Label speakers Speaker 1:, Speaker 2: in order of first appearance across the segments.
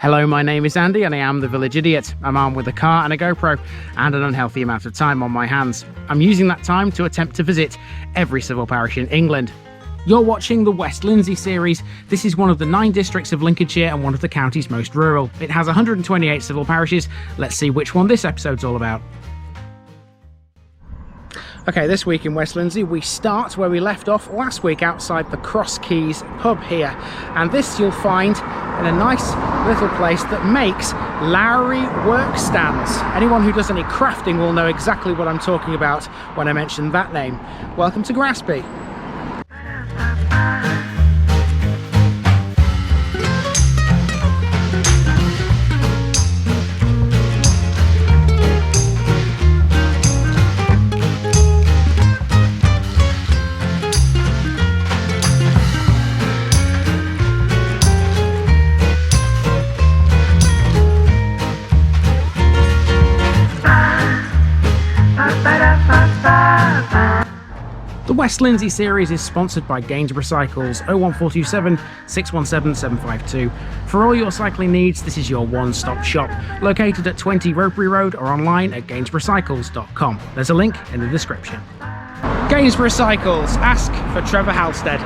Speaker 1: Hello, my name is Andy and I am the Village Idiot. I'm armed with a car and a GoPro and an unhealthy amount of time on my hands. I'm using that time to attempt to visit every civil parish in England. You're watching the West Lindsey series. This is one of the 9 districts of Lincolnshire and one of the county's most rural. It has 128 civil parishes. Let's see which one this episode's all about. Okay, this week in West Lindsey we start where we left off last week outside the Cross Keys pub here, and this you'll find in a nice little place that makes Lowery Workstands. Anyone who does any crafting will know exactly what I'm talking about when I mention that name. Welcome to Grasby. The West Lindsey series is sponsored by Gainsborough Cycles 01427 617 752. For all your cycling needs, this is your one-stop shop, located at 20 Rosemary Road or online at gainsboroughcycles.com. There's a link in the description. Gainsborough Cycles, ask for Trevor Halstead.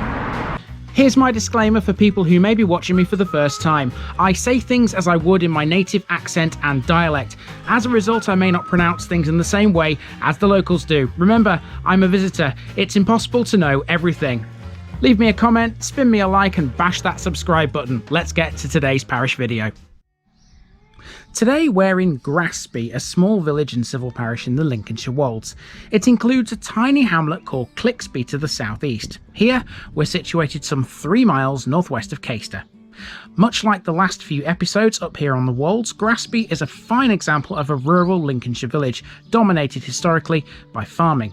Speaker 1: Here's my disclaimer for people who may be watching me for the first time. I say things as I would in my native accent and dialect. As a result, I may not pronounce things in the same way as the locals do. Remember, I'm a visitor. It's impossible to know everything. Leave me a comment, spin me a like and bash that subscribe button. Let's get to today's parish video. Today we're in Grasby, a small village and civil parish in the Lincolnshire Wolds. It includes a tiny hamlet called Clixby to the southeast. Here we're situated some 3 miles northwest of Caistor. Much like the last few episodes up here on the Wolds, Grasby is a fine example of a rural Lincolnshire village, dominated historically by farming.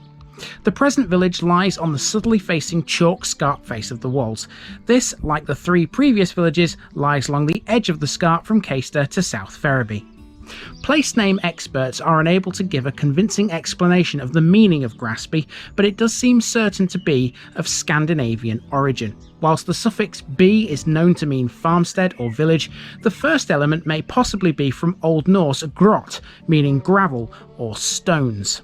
Speaker 1: The present village lies on the southerly facing chalk scarp face of the Wolds. This, like the 3 previous villages, lies along the edge of the scarp from Caistor to South Ferriby. Place name experts are unable to give a convincing explanation of the meaning of Grasby, but it does seem certain to be of Scandinavian origin. Whilst the suffix "by" is known to mean farmstead or village, the first element may possibly be from Old Norse grjot, meaning gravel or stones.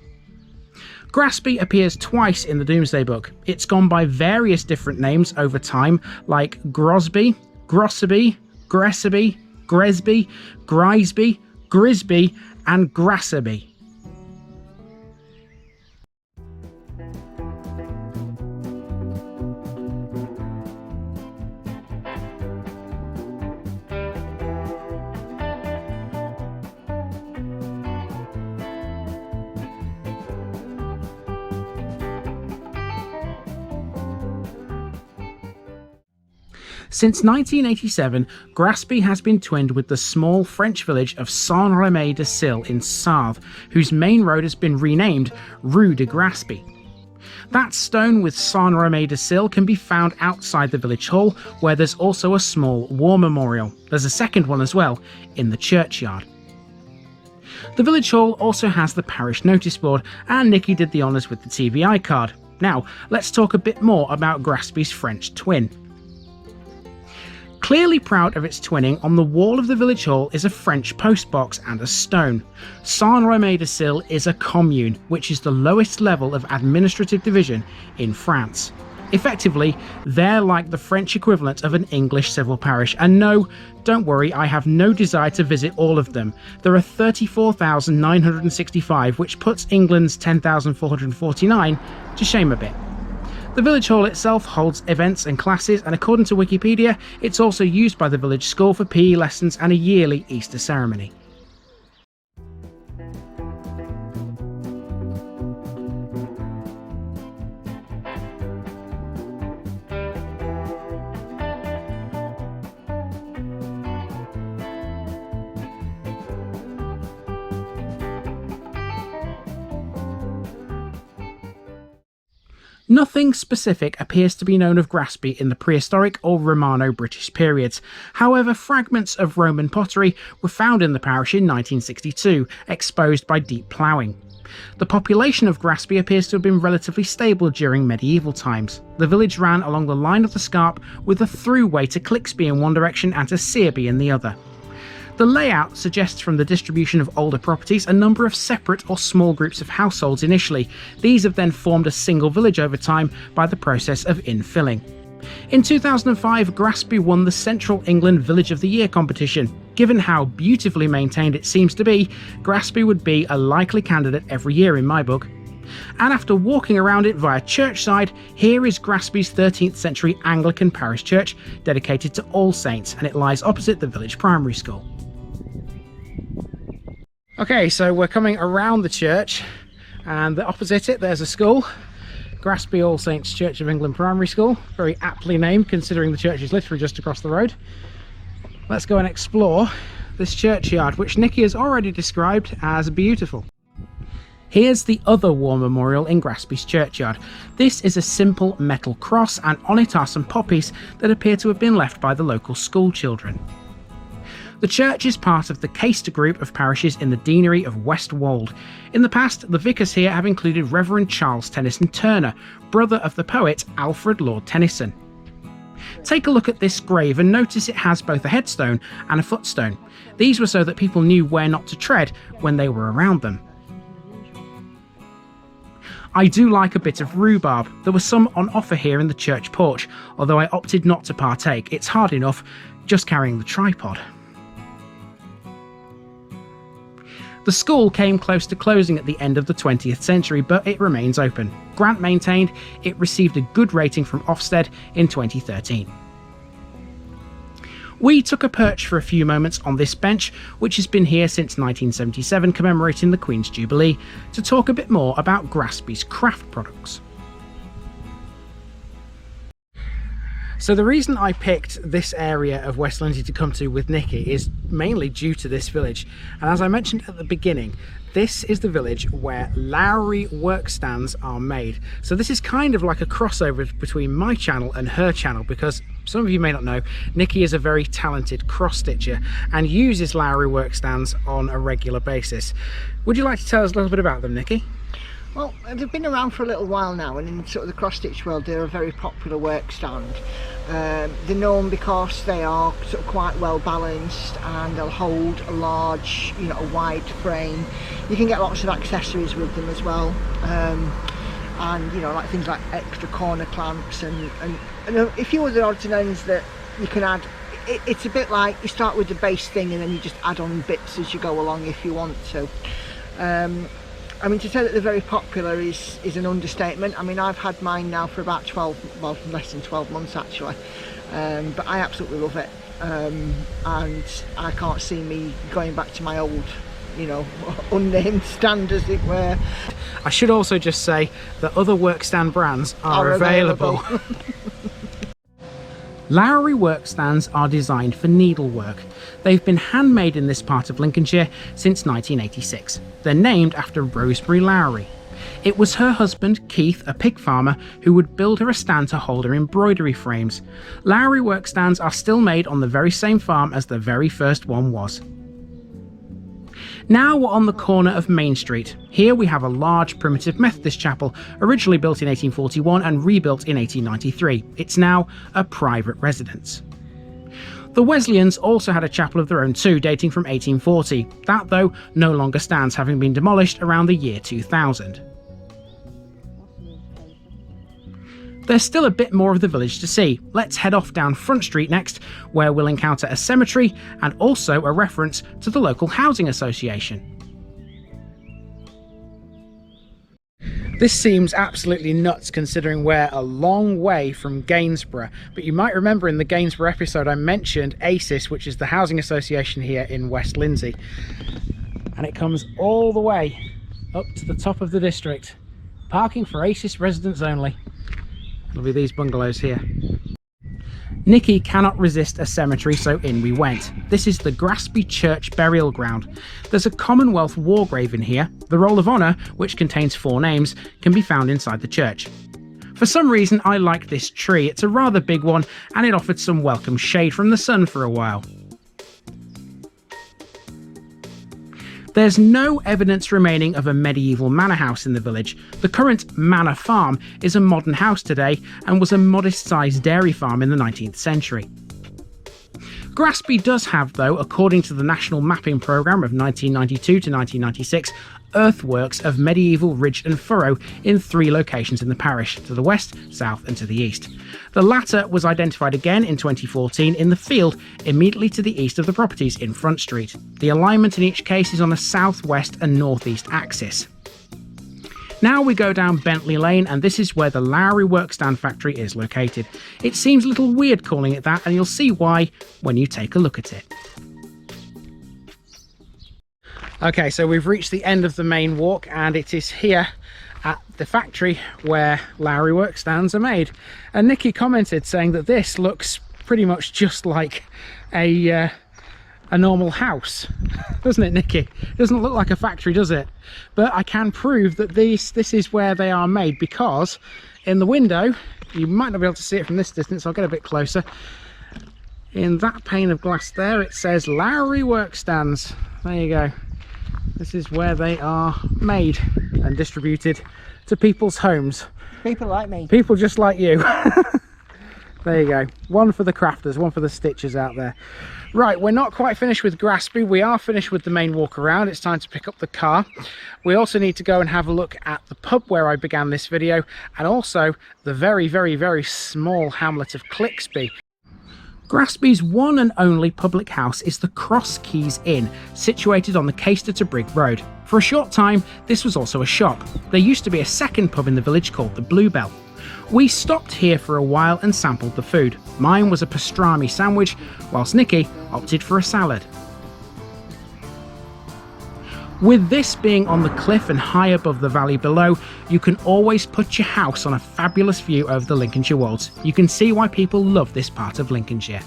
Speaker 1: Grasby appears twice in the Domesday Book. It's gone by various different names over time, like Grosby, Grosby, Gressaby, Grasby, Grasby, Grisby, and Grasby. Since 1987, Grasby has been twinned with the small French village of Saint-Rémy-de-Sillé in Sarthe, whose main road has been renamed Rue de Grasby. That stone with Saint-Rémy-de-Sillé can be found outside the village hall, where there's also a small war memorial. There's a second one as well, in the churchyard. The village hall also has the parish notice board, and Nikki did the honours with the TVI card. Now, let's talk a bit more about Grasby's French twin. Clearly proud of its twinning, on the wall of the village hall is a French postbox and a stone. Saint-Rémy-de-Sillé is a commune, which is the lowest level of administrative division in France. Effectively, they're like the French equivalent of an English civil parish, and no, don't worry, I have no desire to visit all of them. There are 34,965, which puts England's 10,449 to shame a bit. The village hall itself holds events and classes, and according to Wikipedia, it's also used by the village school for PE lessons and a yearly Easter ceremony. Nothing specific appears to be known of Grasby in the prehistoric or Romano-British periods. However, fragments of Roman pottery were found in the parish in 1962, exposed by deep ploughing. The population of Grasby appears to have been relatively stable during medieval times. The village ran along the line of the scarp with a throughway to Clixby in one direction and to Sarthe in the other. The layout suggests from the distribution of older properties a number of separate or small groups of households initially. These have then formed a single village over time by the process of infilling. In 2005, Grasby won the Central England Village of the Year competition. Given how beautifully maintained it seems to be, Grasby would be a likely candidate every year in my book. And after walking around it via churchside, here is Grasby's 13th century Anglican parish church dedicated to All Saints, and it lies opposite the village primary school. Okay, so we're coming around the church, and opposite it there's a school. Grasby All Saints Church of England Primary School, very aptly named considering the church is literally just across the road. Let's go and explore this churchyard, which Nikki has already described as beautiful. Here's the other war memorial in Grasby's churchyard. This is a simple metal cross, and on it are some poppies that appear to have been left by the local school children. The church is part of the Caistor group of parishes in the deanery of West Wold. In the past, the vicars here have included Reverend Charles Tennyson Turner, brother of the poet Alfred Lord Tennyson. Take a look at this grave and notice it has both a headstone and a footstone. These were so that people knew where not to tread when they were around them. I do like a bit of rhubarb. There was some on offer here in the church porch, although I opted not to partake. It's hard enough just carrying the tripod. The school came close to closing at the end of the 20th century, but it remains open. Grant maintained it received a good rating from Ofsted in 2013. We took a perch for a few moments on this bench, which has been here since 1977, commemorating the Queen's Jubilee, to talk a bit more about Grasby's craft products. So the reason I picked this area of West Lindsey to come to with Nikki is mainly due to this village. And as I mentioned at the beginning, this is the village where Lowery Workstands are made. So this is kind of like a crossover between my channel and her channel, because some of you may not know, Nikki is a very talented cross-stitcher and uses Lowery Workstands on a regular basis. Would you like to tell us a little bit about them, Nikki?
Speaker 2: Well, they've been around for a little while now, and in sort of the cross-stitch world they're a very popular work stand. They're known because they are sort of quite well balanced, and they'll hold a large, a wide frame. You can get lots of accessories with them as well, and like things like extra corner clamps and a few other odds and ends that you can add. It's a bit like you start with the base thing and then you just add on bits as you go along if you want to. I mean, to say that they're very popular is an understatement. I mean, I've had mine now for about less than 12 months actually, but I absolutely love it, and I can't see me going back to my old, unnamed stand, as it were.
Speaker 1: I should also just say that other workstand brands are available. Lowery Workstands are designed for needlework. They've been handmade in this part of Lincolnshire since 1986. They're named after Rosemary Lowery. It was her husband, Keith, a pig farmer, who would build her a stand to hold her embroidery frames. Lowery Workstands are still made on the very same farm as the very first one was. Now we're on the corner of Main Street. Here we have a large primitive Methodist chapel, originally built in 1841 and rebuilt in 1893. It's now a private residence. The Wesleyans also had a chapel of their own too, dating from 1840. That, though, no longer stands, having been demolished around the year 2000. There's still a bit more of the village to see. Let's head off down Front Street next, where we'll encounter a cemetery and also a reference to the local housing association. This seems absolutely nuts considering we're a long way from Gainsborough, but you might remember in the Gainsborough episode I mentioned ACES, which is the housing association here in West Lindsey, and it comes all the way up to the top of the district. Parking for ACES residents only. There'll be these bungalows here. Nikki cannot resist a cemetery, so in we went. This is the Grasby Church burial ground. There's a Commonwealth war grave in here. The Roll of Honour, which contains 4 names, can be found inside the church. For some reason I like this tree. It's a rather big one and it offered some welcome shade from the sun for a while. There's no evidence remaining of a medieval manor house in the village. The current manor farm is a modern house today and was a modest-sized dairy farm in the 19th century. Grasby does have, though, according to the National Mapping Programme of 1992 to 1996, earthworks of medieval ridge and furrow in 3 locations in the parish, to the west, south and to the east. The latter was identified again in 2014 in the field immediately to the east of the properties in Front Street. The alignment in each case is on a southwest and northeast axis. Now we go down Bentley Lane, and this is where the Lowery Workstand factory is located. It seems a little weird calling it that, and you'll see why when you take a look at it. Okay, so we've reached the end of the main walk, and it is here at the factory where Lowery Workstands are made. And Nikki commented saying that this looks pretty much just like a normal house, doesn't it, Nikki? It doesn't look like a factory, does it? But I can prove that this is where they are made, because in the window, you might not be able to see it from this distance, I'll get a bit closer. In that pane of glass there, it says Lowery Workstands. There you go. This is where they are made and distributed to people's homes. People like me. People just like you. There you go. One for the crafters, one for the stitchers out there. Right, we're not quite finished with Grasby. We are finished with the main walk around. It's time to pick up the car. We also need to go and have a look at the pub where I began this video, and also the very, very, very small hamlet of Clixby. Grasby's one and only public house is the Cross Keys Inn, situated on the Caistor to Brigg Road. For a short time, this was also a shop. There used to be a second pub in the village called the Bluebell. We stopped here for a while and sampled the food. Mine was a pastrami sandwich, whilst Nikki opted for a salad. With this being on the cliff and high above the valley below, you can always put your house on a fabulous view over the Lincolnshire Wolds. You can see why people love this part of Lincolnshire.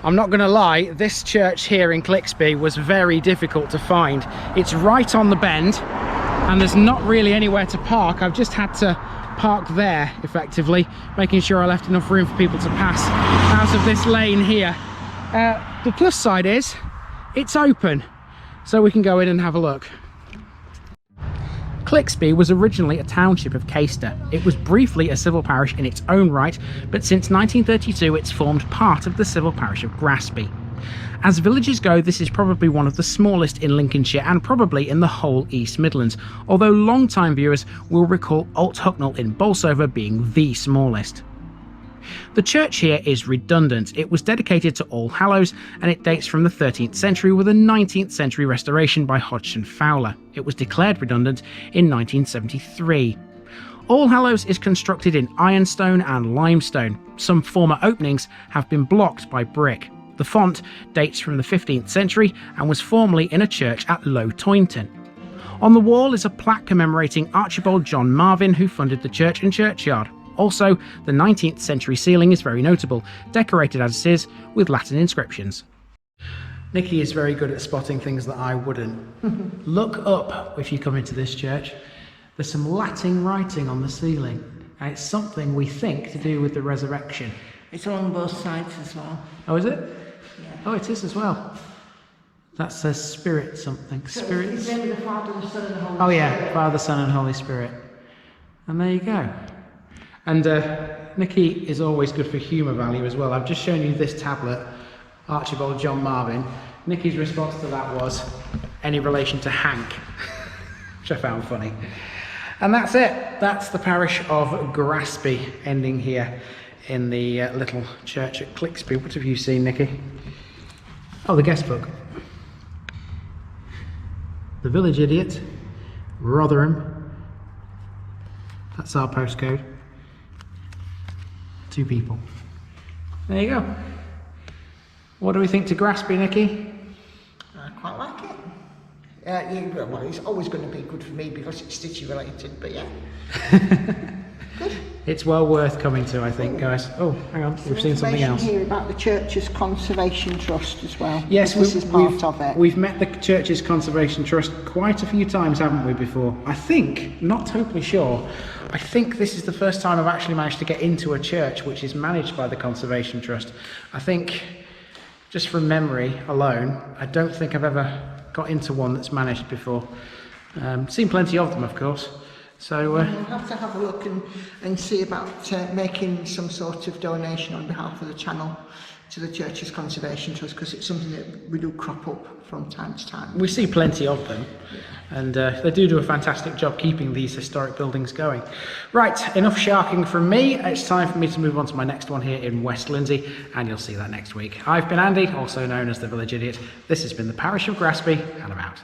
Speaker 1: I'm not going to lie, this church here in Clixby was very difficult to find. It's right on the bend and there's not really anywhere to park. I've just had to park there effectively, making sure I left enough room for people to pass out of this lane here. The plus side is it's open, so we can go in and have a look. Clixby was originally a township of Caistor. It was briefly a civil parish in its own right, but since 1932 it's formed part of the civil parish of Grasby. As villages go, this is probably one of the smallest in Lincolnshire and probably in the whole East Midlands, although long-time viewers will recall Alt Hucknall in Bolsover being the smallest. The church here is redundant. It was dedicated to All Hallows and it dates from the 13th century with a 19th century restoration by Hodgson Fowler. It was declared redundant in 1973. All Hallows is constructed in ironstone and limestone. Some former openings have been blocked by brick. The font dates from the 15th century and was formerly in a church at Low Toynton. On the wall is a plaque commemorating Archibald John Marvin, who funded the church and churchyard. Also, the 19th century ceiling is very notable, decorated as it is with Latin inscriptions. Nikki is very good at spotting things that I wouldn't. Look up if you come into this church. There's some Latin writing on the ceiling, and it's something we think to do with the resurrection.
Speaker 2: It's along both sides as well.
Speaker 1: Oh, is it?
Speaker 2: Yeah.
Speaker 1: Oh, it is as well. That says spirit something. Spirit.
Speaker 2: It's the Father, the Son, and the Holy Spirit.
Speaker 1: Oh yeah, Father, Son, and Holy Spirit. And there you go. And Nikki is always good for humour value as well. I've just shown you this tablet, Archibald John Marvin. Nikki's response to that was, any relation to Hank? Which I found funny. And that's it. that's the parish of Grasby, ending here in the little church at Clixby. What have you seen, Nikki? Oh, the guest book. The Village Idiot, Rotherham. That's our postcode. 2 people. There you go. What do we think to Grasby, Nikki?
Speaker 2: I quite like it. Yeah, well, it's always going to be good for me because it's stitchy related, but yeah. Good.
Speaker 1: It's well worth coming to, I think, guys. Oh, hang on, we've seen something else.
Speaker 2: Here about the church's conservation trust as well.
Speaker 1: Yes,
Speaker 2: this is part of it.
Speaker 1: We've met the church's conservation trust quite a few times, haven't we, before? I think, not totally sure, I think this is the first time I've actually managed to get into a church which is managed by the conservation trust. I think, just from memory alone, I don't think I've ever got into one that's managed before. Seen plenty of them, of course. So
Speaker 2: we'll have to have a look and see about making some sort of donation on behalf of the channel to the church's conservation trust, because it's something that we do crop up from time to time.
Speaker 1: We see plenty of them, and they do a fantastic job keeping these historic buildings going. Right, enough sharking from me. It's time for me to move on to my next one here in West Lindsey, and you'll see that next week. I've been Andy, also known as the Village Idiot. This has been the Parish of Grasby, and I'm out.